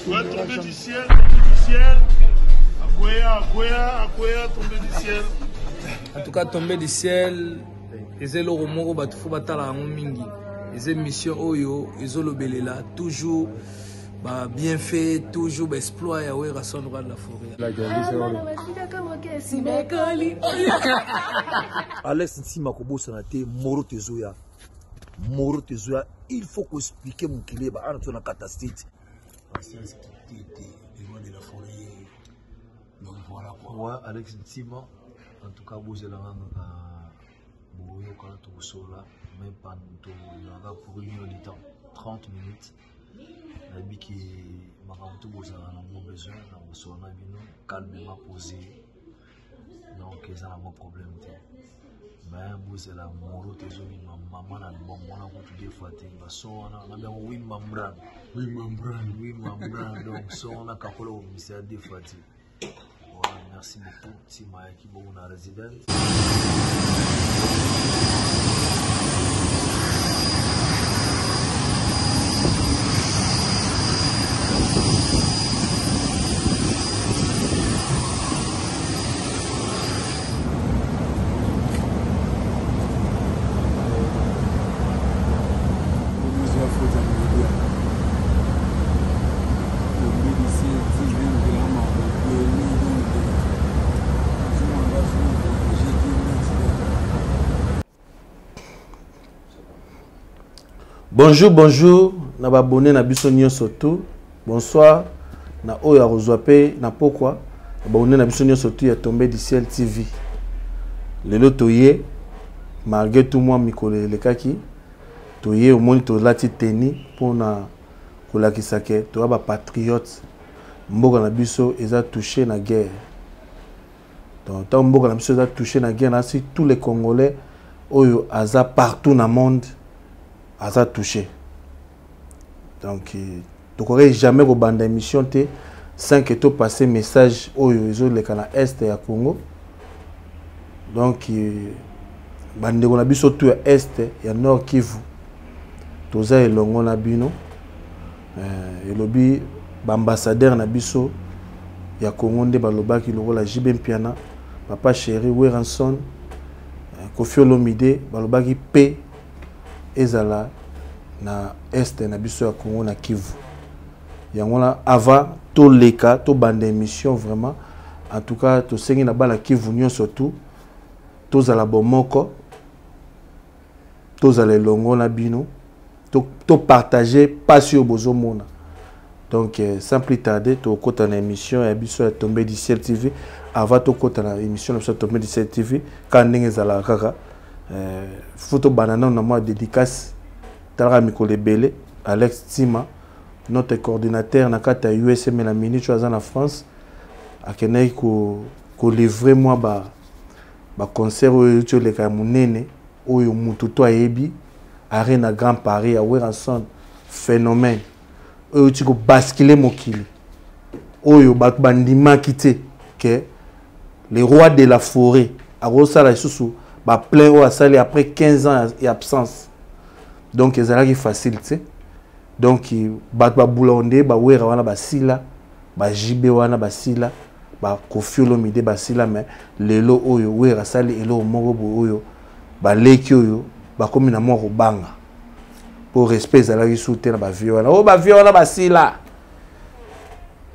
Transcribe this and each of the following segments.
Ouais, tomber du ciel, tomber du ciel. Akwea, tomber du ciel. En tout cas, tomber du ciel, et le romoro batufo batala mingi. Et mission oyo, ils ont le toujours bien fait, toujours exploit et ouais rason de la forêt. Alex Ntima Kobo Sanate, Moro Tezoya. Moro Tezoya, il faut qu'on explique mon kilé, bah, on a une catastrophe. Parce que loin de la forêt. Donc voilà quoi. Ouais, Alex Ntima, en tout cas, vous êtes là, vous êtes là, tout là, même pas pour une heure de temps, 30 minutes. La vie qui m'a tout besoin, besoin, calmement posé. Donc, ils ont un problème. Mais vous êtes là, Moro Tezoya, maman, bon, on a beaucoup de fois, on a bien oui, membran. Donc, on a capable de ministère des fois. Voilà, merci beaucoup, Tima qui est la résidence. Bonjour, na abonné na biso surtout. Bonsoir, na oya rozwape na pourquoi abonné na biso surtout ya Tombé du ciel TV. Lelo toye malgré tout moi mikole le kaki toye au moniteur lati teni pour na kolakisa ke to ba patriote mboka na biso eza touché na guerre. Donc tant mboka na biso eza touché na guerre na si tous les Congolais oyo aza partout na monde a touché. Donc, tu n'aurais jamais au bande d'émission sans que tu passes message au le canal Est et à Congo. Donc, bande de biso tout Est et Nord Kivu. Tous les longs na bino. Et lobby ambassadeur na biso ya Congo de baloba ki logo la Jibem Piana, papa chéri Weranson, Kofi Olomide baloba ki P ezala na Est na biso ya Congo na Kivu. Yangola avant to leka to bande émission vraiment en tout cas to sengi na bala Kivu nyo surtout to zala bomoko to zala longo na bino to partager passion bozomona. Donc sans plus tarder to kota na émission ya biso ya Tombé du ciel TV avant to kota na émission na Tombé du ciel TV quand ndenge zala kaka photo banana na moi dédicace Tara Mikole Bele Alex Tima notre coordinateur na kata USM la minute choisi en France akenai ko livrer moi ba concert oyo to le ka munene oyo mutu to ayebi arena Grand Paris à Weranson phénomène oyo tiko basculer mokili oyo bandima kité que les rois de la forêt a rosala susu ba plein ou à saler après 15 ans et absence. Donc ils allaient facile, tu sais. Donc ba boulonde ba wera wana ba sila ba jibe wana ba sila ba Kofi Olomide ba sila mais lelo oyo wera sali elo moko bo oyo ba leki oyo ba komi na moko banga pour respect zalaki souter na ba vie wana o ba vie wana ba sila.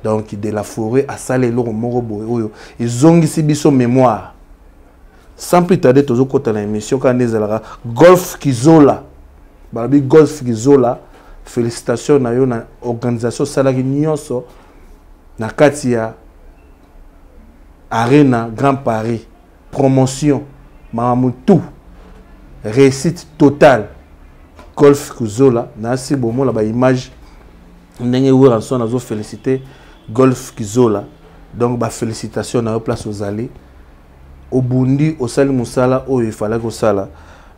Donc de la forêt a sali elo moko bo oyo izongisi biso mémoire. Sans plus tarder toujours quand on a émission quand on a Golf Kizola balabi Golf Kizola félicitations na yo na organisation salaki nyonso na katia Arena Grand Paris promotion mamamutu réussite totale Golf Kizola na si bomo la ba image ndenge Weranson nazo féliciter Golf Kizola donc ba félicitations na yo place aux allées au Bundi au Sali Musala où il fallait que sala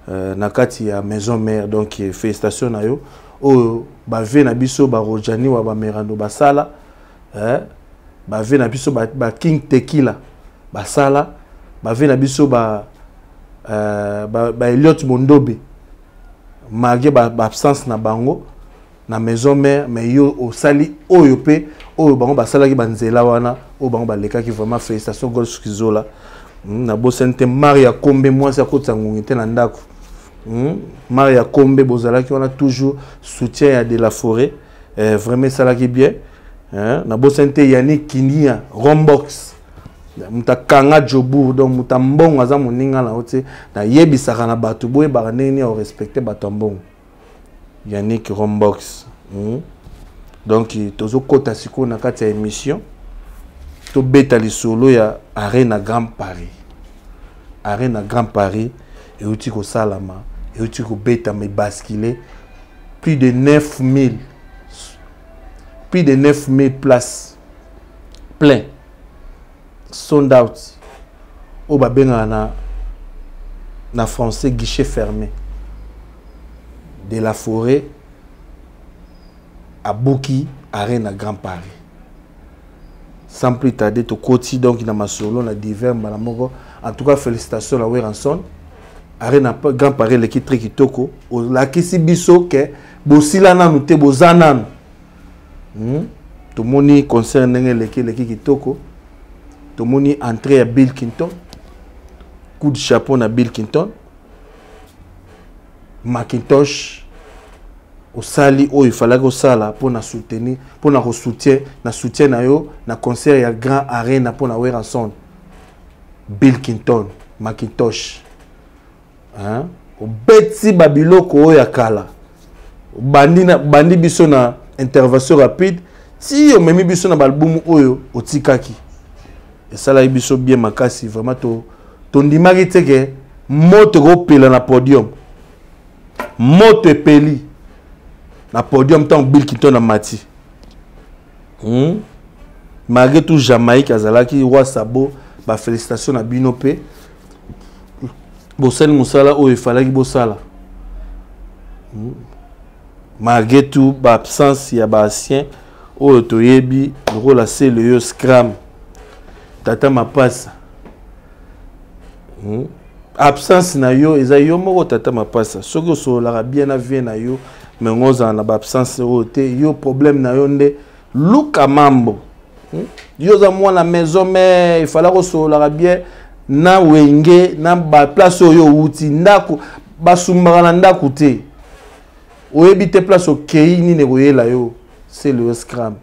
na kati ya maison mère donc félicitations na yo o ba ve na biso ba rojani wa ba merando ba sala ba ve na biso ba King Tequila ba sala ba ve na biso ba Elliot Mondobe malgré ba absence na bango na maison mère mais yo au sali oyo pe oyo bango basala ki banzela wana o bango baleka ki vraiment félicitations gol skizola na bosente Maria Kombe moi ça ko tsangungi te na ndako Maria Kombe bozala ki wana toujours soutien à de la forêt vraiment ça là qui bien na bosente Yannick Kinia Rombox muta kanga jobu donc muta mbongo aza moninga na ote na yebisaka na bato boye ba neni au respecter bato mbongo Yannick Rombox donc tozo kota siko na kati ya émission to beta lisolo ya Arena Grand Paris et uti ko salama et uti ko beta me basculer plus de 9000 places plein sold out au babenga na français guichet fermé de la forêt à Bouki Arena Grand Paris sans plus tarder to koti donc na masolo na divers malamoko en tout cas félicitations à Weranson Arena Grand Paris l'équipe très kitoko la kisi biso ke bosila na nute bozana to moni concert l'équipe kitoko to moni entrée à Bill Clinton coup de chapeau na Bill Clinton Macintosh au sali il fallait que sala pour na soutenir pour na soutien na yo na concert ya Grand Arena pour na Weranson Bill Clinton Macintosh au beti babiloko ya kala bandi biso na intervention rapide si o memi biso na album oyo otikaki et ça là biso bien makasi vraiment to ndimaki teke moto ko pela na podium moto epeli na podium tant Bill Clinton na mati malgré tout Jamaïque azalaki roi sabo ba félicitations na bino pe bosali musala o ifalaki bosala malgré tout ba absence ya ba ancien o toyebi le rôle à c'est le scram tata mapasa absence na yo eza yo moko tata mapasa soki so la bien na vie na yo mais ngoza na ba absence roté yo problème na yo nde luka mambo yo za moi la maison mais il fallait que so la bien na wenge na ba place oyo uti ndako basumbaka na ndako te oyebi te place okei ni ne koyela yo c'est le scram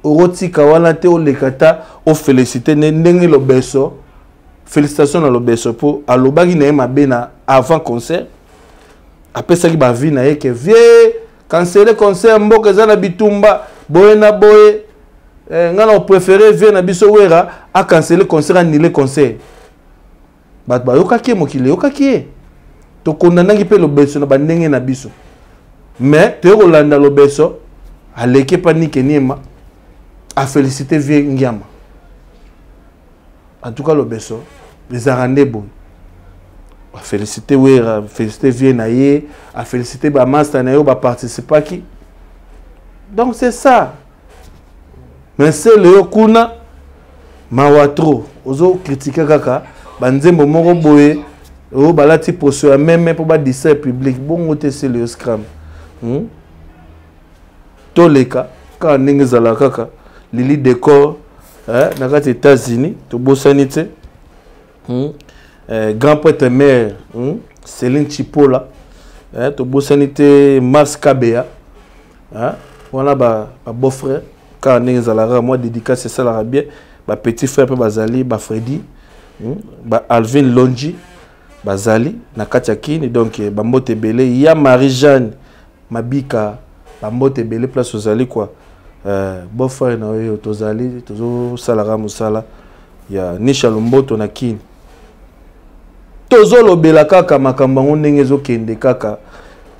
orotika wana te olekata o féliciter ndenge lobeso félicitations na lobeso po alobaki na mabe na avant concert après ça ki ba vie na yeke vie canceler concert mboka eza na bitumba boye na boye ngana préféré vie na biso wera a canceler concert annuler concert bat ba yokaki mokile yokaki to kondanaki pe lobeso na bandenge na biso mais te rolanda lobeso aleke panike niema a féliciter vie ngiama en tout cas lobeso les arandés bon a féliciter wera féliciter vie na ye a féliciter ba master na yo ba participer qui donc c'est ça mais c'est le kuna mawatro ozo critiquer kaka banzembo moko boye o balati poso ya même pour ba dissert public bon te c'est le scram toleka ka ndenge zala kaka lili décor na kati États-Unis to bosani te grand prêtre mère Céline Chipola to bosani te Mars Kabea voilà ba beau-frère ka ndenge zala moi dédicace ça la bien ba petit frère pe bazali ba Freddy ba Alvin Longi bazali na kati ya kini donc ba mbote belé ya Marie-Jeanne Mabika ba mbote belé place ozali quoi beau frère na yo tozali tozo salara musala ya Nisha Lomboto na kini tozo lobela kaka makambo ngo ndenge zo kende kaka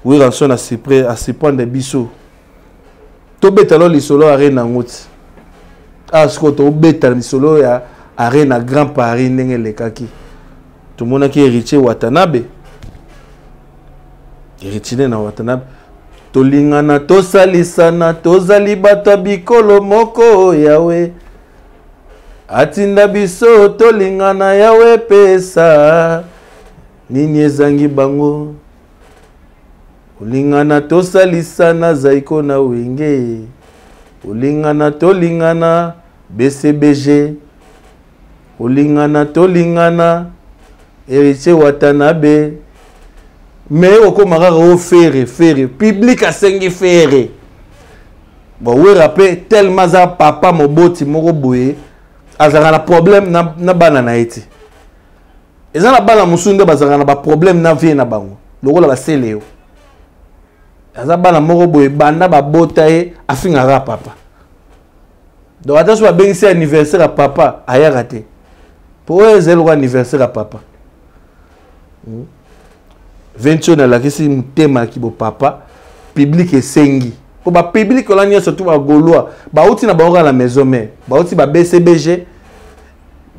Weranson na cyprès à se prendre biso to betalo lisolo Arena ngoti asko to betalo lisolo ya Arena Grand Paris ndenge lekaki to monaki héritier Watanabe héritier na Watanabe tolingana tosalisana tozali bato bikolo moko yawe atinda biso tolingana yawe pesa nini ezangi bango Olingana tosalisana zaiko na wenge. Olingana tolingana BCBG. Olingana tolingana Héritier Watanabe. Mais okomaka o faire public a sengi faire. Bon we rappelle tellement za papa moboti moko boye azaka na problème na bana na eti. Eza na bana musunda bazaka na ba problème na vie na bango. Lokola ba seleo. Aza bana moko boye banda ba bota ye afingaka papa. Donc attention ba bengisi anniversaire à papa aya raté. Pour eux c'est le anniversaire à papa. 20 na la kisi mutema ki bo papa public esengi. Pour ba public on a surtout ba goloa ba uti na ba la maison mère ba uti ba BCBG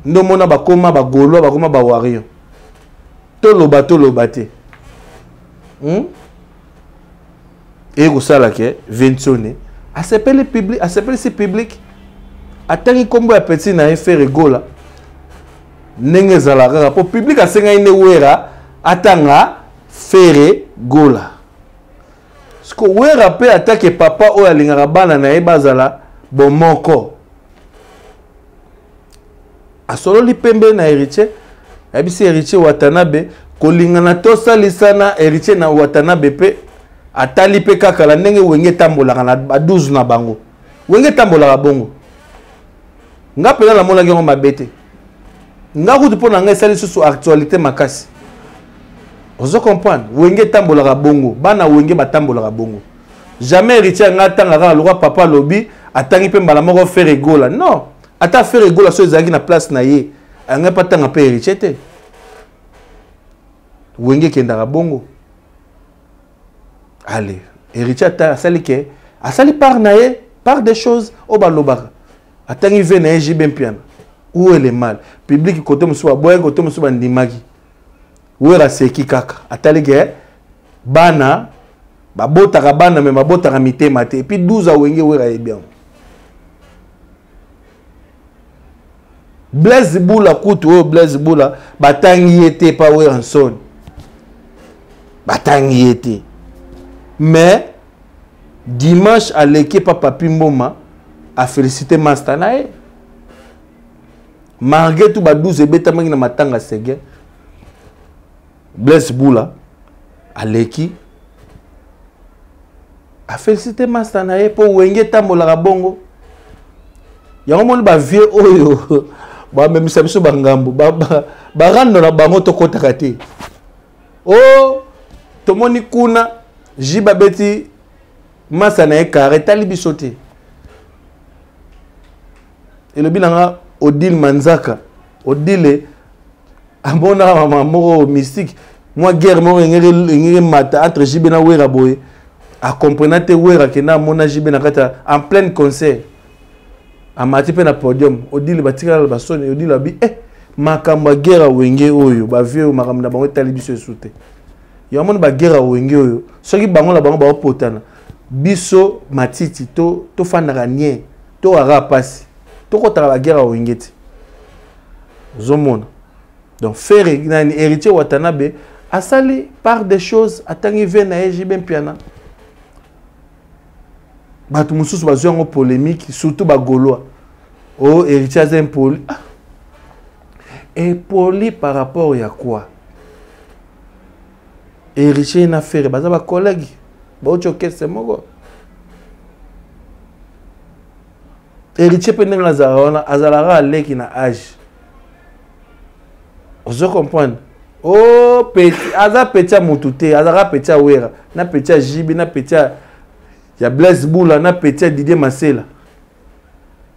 ndo mona ba koma ba goloa ba koma ba wario tolo te et ko sala ke 20 a s'appelle public a s'appelle si public atangi kombo ya petit na faire rigola nenge zala kaka pour public a senga ine wera atanga faire gola. Ce que vous rappelez attaque papa ou alingara bana na ebazala bon moko. A solo li pembe na héritier, abisi héritier Watanabe kolingana to salisana héritier na Watanabe pe atali pe kaka la ndenge wenge tambola na ba 12 na bango. Wenge tambola bongo. Nga pela la mona ngengo mabete. Nga kutu pona nga sali sur actualité makasi. Vous comprenez? Wenge tambola bongo, bana wenge batambola bongo. Jamais héritier ngatanga le roi papa lobi atangi pe mbala moko faire rigola. Non, ata faire rigola so ezaki na place na ye. Anga patanga pe héritier te. Wenge kendara bongo. Allez, héritier ata sali ke, asali par na ye, par des choses au balobaka. Atangi ve na ye ben piano. Où est le mal? Public côté musuba boye côté musuba ndimaki. Wera seki kaka atalige bana babotaka bana me babotaka mitema te et puis 12 a wenge wera e bien Blaise Bula kutu o Blaise Bula batangi ete pa wera son batangi ete mais dimanche à l'équipe papa Pimboma a félicité Mastanae malgré tout ba 12 beta mangi na matanga sege Blaise Bula à l'équipe a félicité Mastanae pour wenge tambola bongo. Yango moni ba vieux oyo ba même sabiso bangambo ba rando na bango to kota te. Oh to moni kuna jiba beti Mastanae carré tali bisote. Et le bilanga Odile Manzaka Odile Abona maman mystique. Moi guerre mo ngere mata entre Jibena Wera boy. A comprenante Wera kena mona Jibena kata en plein concert. A mati pe na podium. Odile batika la basone Odile bi makamba guerre wenge oyo ba vieux makamba na bango tali biso soute. Ya mona ba guerre wenge oyo. Soki bango la bango ba potana. Biso matiti to fandaka nie. To ara pasi. To kotaka ba guerre wenge ti. Zomona. Donc, faire un héritier Watanabe a sali par des choses à tangiver na ben piana. Batu mususu bazo en polémique surtout ba goloa. Oh héritier c'est impoli. Impoli par rapport à quoi? Héritier na faire baza ba collègue. Ba ochoke c'est moko. Héritier pendant la zarona azalara leki na âge. Vous comprenez? Oh, petit, aza petit mutute, aza petit wera, na petit jibi, na petit ya Blaise Bula, na petit Didier Masela,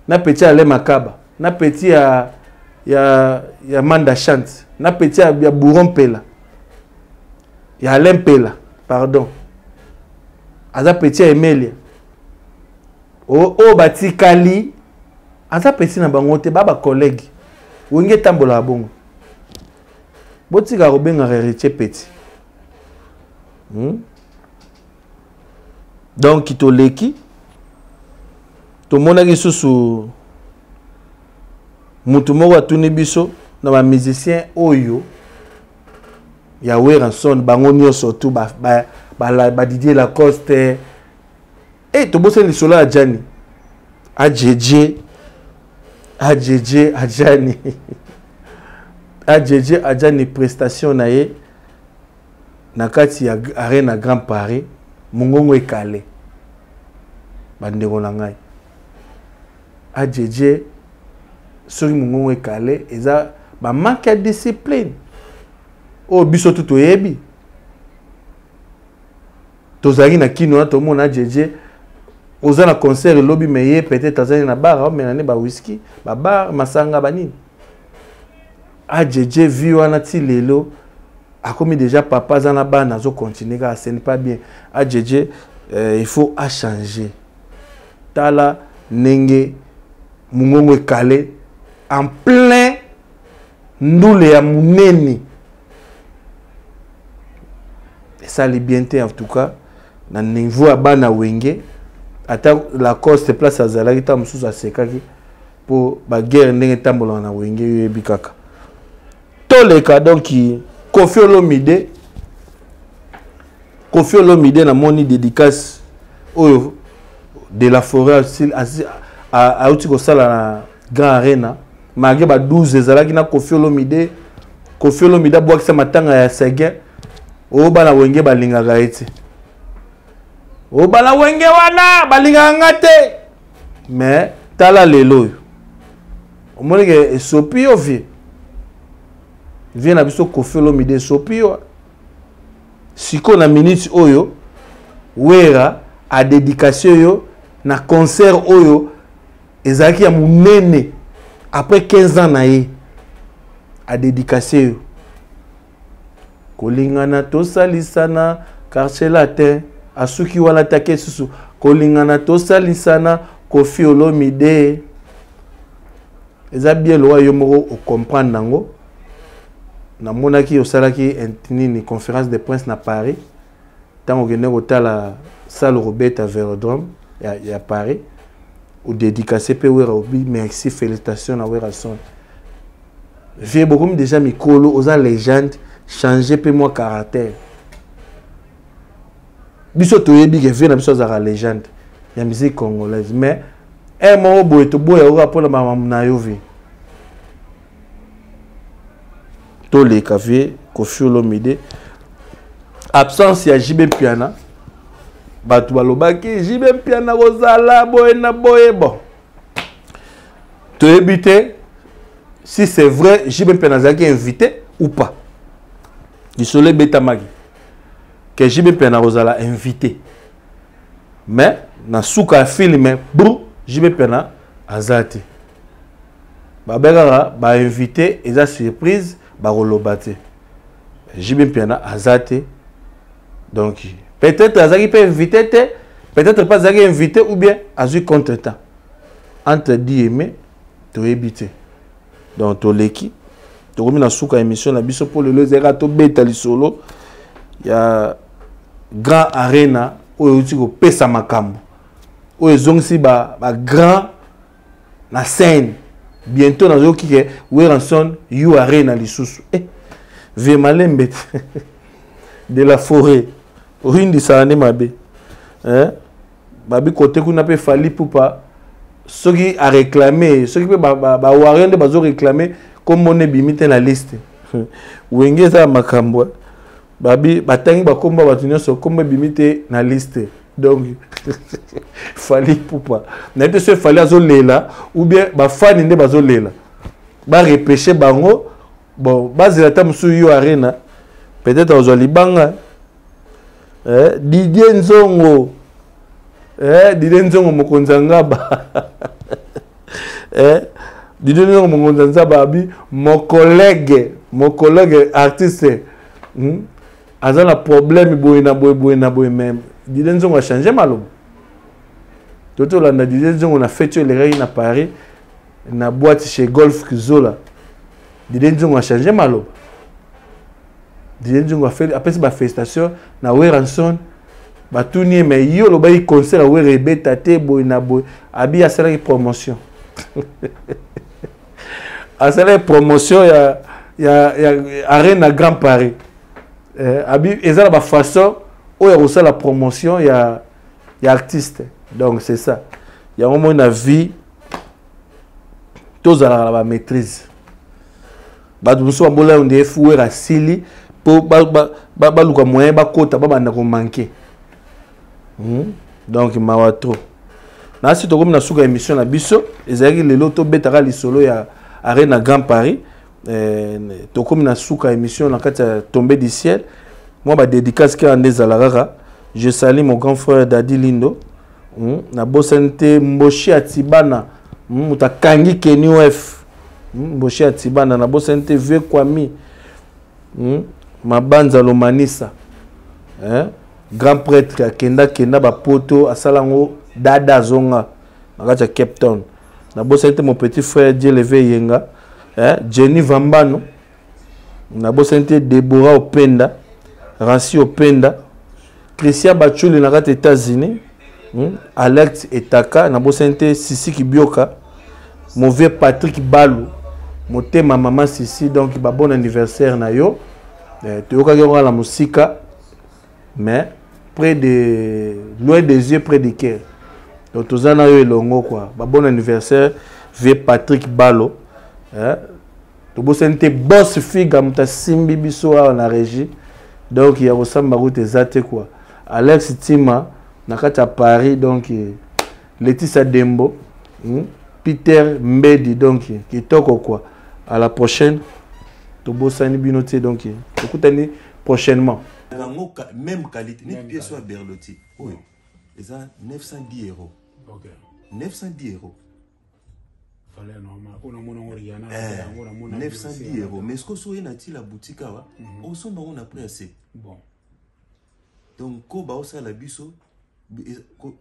na petit Ale Makaba, na petit ya Manda Chante, na petit ya Bouron Pela, ya Alain Pela, pardon. Aza petit Emelia. Oh, bati Kali, aza petit na bangote, baba collègue. Wenge tambola bongo. Botika Robin héritier petit. Donc kitoleki to monaki susu mutu moko atuni biso na ba musicien oyo ya Weranson bango nyonso tu Didier Lacoste. Et tu bosses les sola à Gianni. À Djedje. À Djedje, à Gianni. À Djedje, à Gianni, prestation nae. Nakati arène à Grand Paris. Mongongo est calé. Bandeko Langai. À Djedje, sur Mongongo est calé. Et ça, manque de discipline. Oh, biso tout oyebi. Tozari na kino, tout le monde a Djedje. Oza na concert lobby meye peut-être Tanzanie na bar mais nane ba whisky ba bar masanga banini a Djedje vi wana ti lelo a commis déjà papa za na ba na zo continuer ka ce n'est pas bien a Djedje il faut à changer tala nenge mungongo calé en plein ndule ya muneni et ça les bienté en tout cas na niveau abana wenge. Attends, la cause se place à Zalagi, tam sous à Sekaki pour la guerre n'est tambola na wenge bikaka. Tous les cas donc qui Koffi Olomide na moni dédicace de la forêt à Outiko Sala na Grand Arena. Malgré ba 12 Zalagi na Koffi Olomide bois que ça matanga ya Sege o bana wenge balinga gaiti. O bala wenge wana balinga ngate mais tala lelo o monike sopio vie na biso Koffi Olomide sopio siko na minute oyo wera a dédication yo na concert oyo ezaki ya munene après 15 ans na ye a dédication yo kolingana tosalisana quartier latin asuki wana take susu kolingana tosalisana Koffi Olomide eza bien loa yo moko o comprendre nango na monaki osalaki nini conférence de presse na Paris tango gene kotala salle Robert à Vélodrome ya Paris ou dédicacé pe wera obi merci félicitations na wera son vie beaucoup déjà mikolo oza légende changer pe moi caractère. Biso toyebi ke vie na biso za légende ya musique congolaise mais un moment boye to boye o rapport na na yo vie to le café Koffi Olomide absence ya JB Mpiana batu balobaki JB Mpiana kozala boye na boye bon toyebi te si c'est vrai JB Mpiana zaki invité ou pas du soleil betamagi que JB Mpiana kozala invité mais na suka filme brou JB Mpiana azati babeka ba invité eza surprise ba rolobate JB Mpiana azati donc peut-être azaki peut invité peut-être pas azaki invité ou bien azui contretemps entre dieme to ebité donc to leki to komi na suka émission na biso pour le zera to beta lisolo ya Grand Arena oyo tiko pesa makambo oyo zongsi ba grand na scène bientôt na zoki ke Weranson you Arena lisusu vie malembe de la forêt orindi sane mabe babi côté kuna pe fali poupa soki a réclamer soki pe ba warende bazo réclamer comme on est bimité na liste wenge za makambo babi batangi bakomba batunyo so komba bimité na liste donc fali poupa na te se fali azo lela ou bien ba fani nde bazo lela ba repêcher bango bon bazela tamusu yo Arena peut-être aux libanga Didier Nzongo mokonzangaba Didier Nzongo mokonzangaba abi mon collègue artiste a un problème boy même Didier Nzongo a changé malo toto la Didier Nzongo na fait les règles na Paris na boîte chez Golf Kizola Didier Nzongo a changé malo Didier Nzongo a fait après cette festation na Weranson batuni mais yo lo bayi concert a were beta te boy na boy abi a sala promotion a sala promotion ya Arena Grand Paris abi ezala ba façon il y a aussi la promotion, il y a artiste. Donc c'est ça. Il y a au moins une vie, tous à la maîtrise. Nous sommes là, on est foué à Sili, pour le moyen, manquer. Donc il m'a trop. Na si to comme na suka émission na biso, ezali lelo to betara lisolo ya Arena Grand Paris. To comme na suka émission na kati Tombé du ciel. Moi ba dédicace ki ande zalarara. Je salue mon grand frère Dadi Lindo. Na bosante Mboshi Atibana. Muta kangi Kenny F. Mboshi Atibana na bosante Vieux Kwami. Mabanza Lomanisa. Grand prêtre Kenda ba poto asalango Dada Zonga, Nagacha Cape Town. Nabo c'était mon petit frère Dieu levé Yenga, Jenny Vambano. Nabo c'était Deborah Openda, Rancy Openda, Christian Bachuli Nagata États-Unis, Alex Etaka, Nabo c'était Sissi Kibioka, mon vieux Patrick Balou, mon thème ma maman Sissi, donc il bon anniversaire na yo. Tu as la musique, mais près de loin des yeux, près du cœur. Donc, tout ça, longo quoi. Bon anniversaire, vieux Patrick Balo. Tu as un boss fille comme ta Simbi Bisso à la régie. Donc, il y a aussi un route exact quoi. Alex Tima, Nakata Paris, donc Laetitia Dembo, Peter Mbedi, donc qui toque quoi. À la prochaine. Tu as un binoté, donc écoutez prochainement. Même qualité, une pièce soit Berlotti. Oui. Ils ont 910 €. Ok. 910 €. Fallait normal. On a mon Oriana. 910 €. Mais ce que soit nati la boutique on s'en va on a pris assez. Bon. Donc quand on a la biso,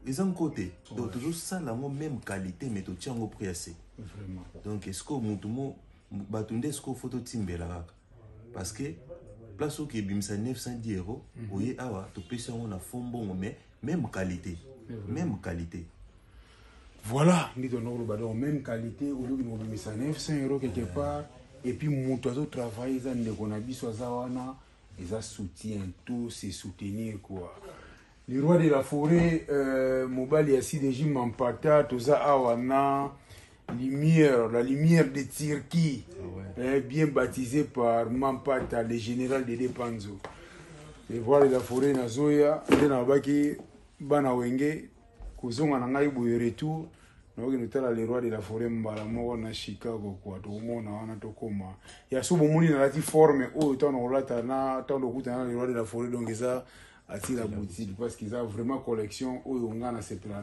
ils ont côté. Donc toujours ça la même qualité mais tu tiens au prix assez. Vraiment. Donc est-ce que mon batunde est-ce que photo timbela parce que place où qui bimsa 910 €, oui awa tu peux on a fond bon mais même qualité. Même qualité. Voilà, nous avons même qualité, au lieu de nous mettre 900 € quelque part, et puis mon travail, ils soutiennent tout, c'est soutenir quoi. Le roi de la forêt, Mobali Yassi de Jim Mampata, tout ça, awana, lumière, la lumière de Tirki, bien baptisé par Mampata, le général de Depanzo. Le roi de la forêt, Nazoya, Denabaki, Bana Wenge, Kuzonga Nangai Boye retour. Nous avons le roi de la forêt Mbalamo na Chicago quoi. Tout le monde a tokoma. Il y a souvent moni na lati forme oh tant on l'a tana tant le kuta le roi de la forêt donc ça attire la boutique parce qu'ils ont vraiment collection oh on a cette là.